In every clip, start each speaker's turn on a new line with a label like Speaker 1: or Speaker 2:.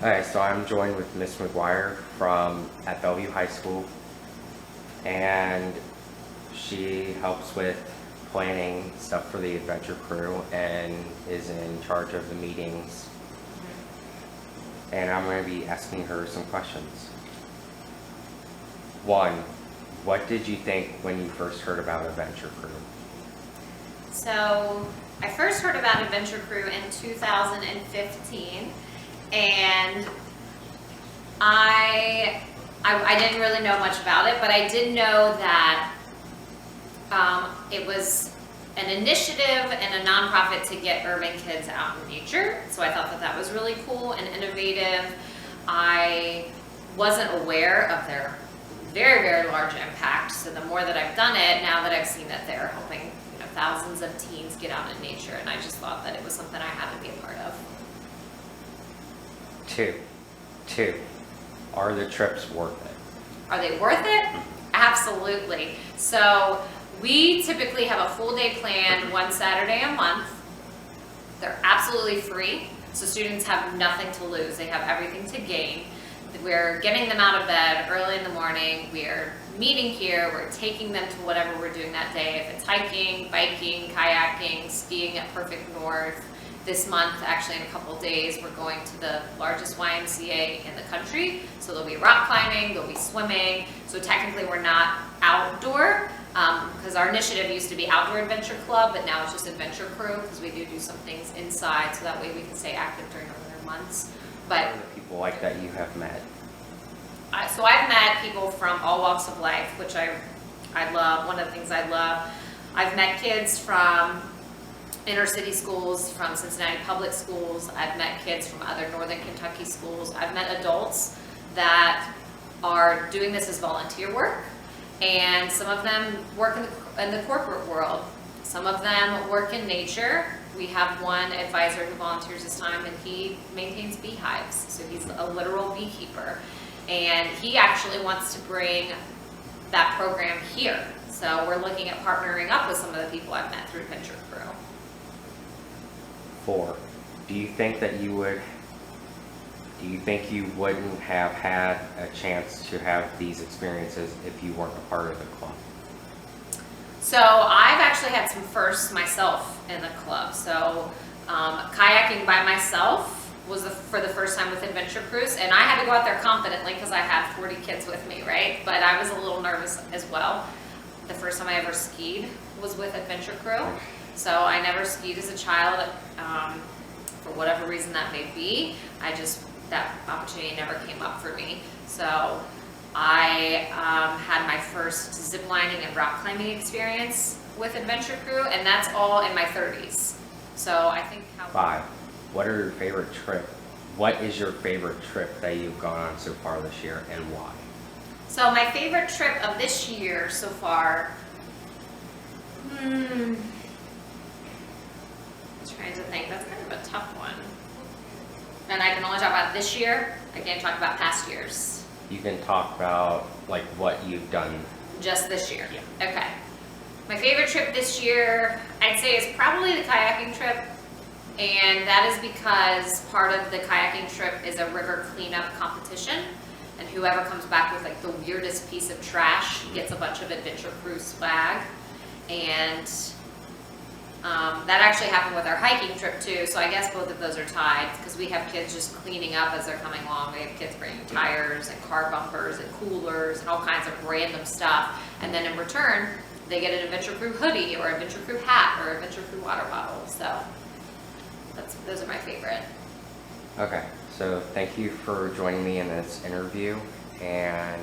Speaker 1: Alright, so I'm joined with Miss McGuire at Bellevue High School, and she helps with planning stuff for the adventure crew and is in charge of the meetings. And I'm going to be asking her some questions. One, what did you think when you first heard about Adventure Crew?
Speaker 2: So I first heard about Adventure Crew in 2015, and I didn't really know much about it, but I did know that it was an initiative and a nonprofit to get urban kids out in nature. So I thought that that was really cool and innovative. I wasn't aware of their very, very large impact. So the more that I've done it, now that I've seen that they're helping thousands of teens get out in nature, and I just thought that it was something I had to be a part of.
Speaker 1: Two, are the trips worth it?
Speaker 2: Are they worth it? Absolutely. So we typically have a full day planned one Saturday a month. They're absolutely free, so students have nothing to lose. They have everything to gain. We're getting them out of bed early in the morning. We're meeting here. We're taking them to whatever we're doing that day. If it's hiking, biking, kayaking, skiing at Perfect North. This month, actually in a couple days, we're going to the largest YMCA in the country. So there'll be rock climbing, there'll be swimming. So technically we're not outdoor, because our initiative used to be Outdoor Adventure Club, but now it's just Adventure Crew, because we do some things inside, so that way we can stay active during the winter months. But
Speaker 1: What are the people like that you have met?
Speaker 2: so I've met people from all walks of life, which I love. One of the things I love, I've met kids from inner city schools, from Cincinnati public schools. I've met kids from other northern Kentucky schools. I've met adults that are doing this as volunteer work, and some of them work in the corporate world. Some of them work in nature. We have one advisor who volunteers his time, and he maintains beehives, so he's a literal beekeeper. And he actually wants to bring that program here. So we're looking at partnering up with some of the people I've met through Adventure Crew.
Speaker 1: 4, do you think you wouldn't have had a chance to have these experiences if you weren't a part of the club?
Speaker 2: So I've actually had some firsts myself in the club. So kayaking by myself was for the first time with Adventure Cruise, and I had to go out there confidently because I had 40 kids with me, right? But I was a little nervous as well. The first time I ever skied was with Adventure Crew. So I never skied as a child, for whatever reason that may be. That opportunity never came up for me. So I had my first zip lining and rock climbing experience with Adventure Crew, and that's all in my 30s. So I think
Speaker 1: 5, what is your favorite trip that you've gone on so far this year, and why?
Speaker 2: So my favorite trip of this year so far, I'm trying to think, that's kind of a tough one. And I can only talk about this year, I can't talk about past years.
Speaker 1: You can talk about like what you've done.
Speaker 2: Just this year?
Speaker 1: Yeah.
Speaker 2: Okay. My favorite trip this year, I'd say, is probably the kayaking trip. And that is because part of the kayaking trip is a river cleanup competition. And whoever comes back with like the weirdest piece of trash gets a bunch of Adventure Crew swag. And that actually happened with our hiking trip too. So I guess both of those are tied, because we have kids just cleaning up as they're coming along. We have kids bringing tires and car bumpers and coolers and all kinds of random stuff. And then in return, they get an Adventure Crew hoodie or Adventure Crew hat or Adventure Crew water bottle. So those are my favorite.
Speaker 1: Okay, so thank you for joining me in this interview, and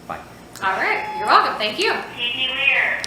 Speaker 1: bye.
Speaker 2: All right, you're welcome. Thank you.
Speaker 3: See you later.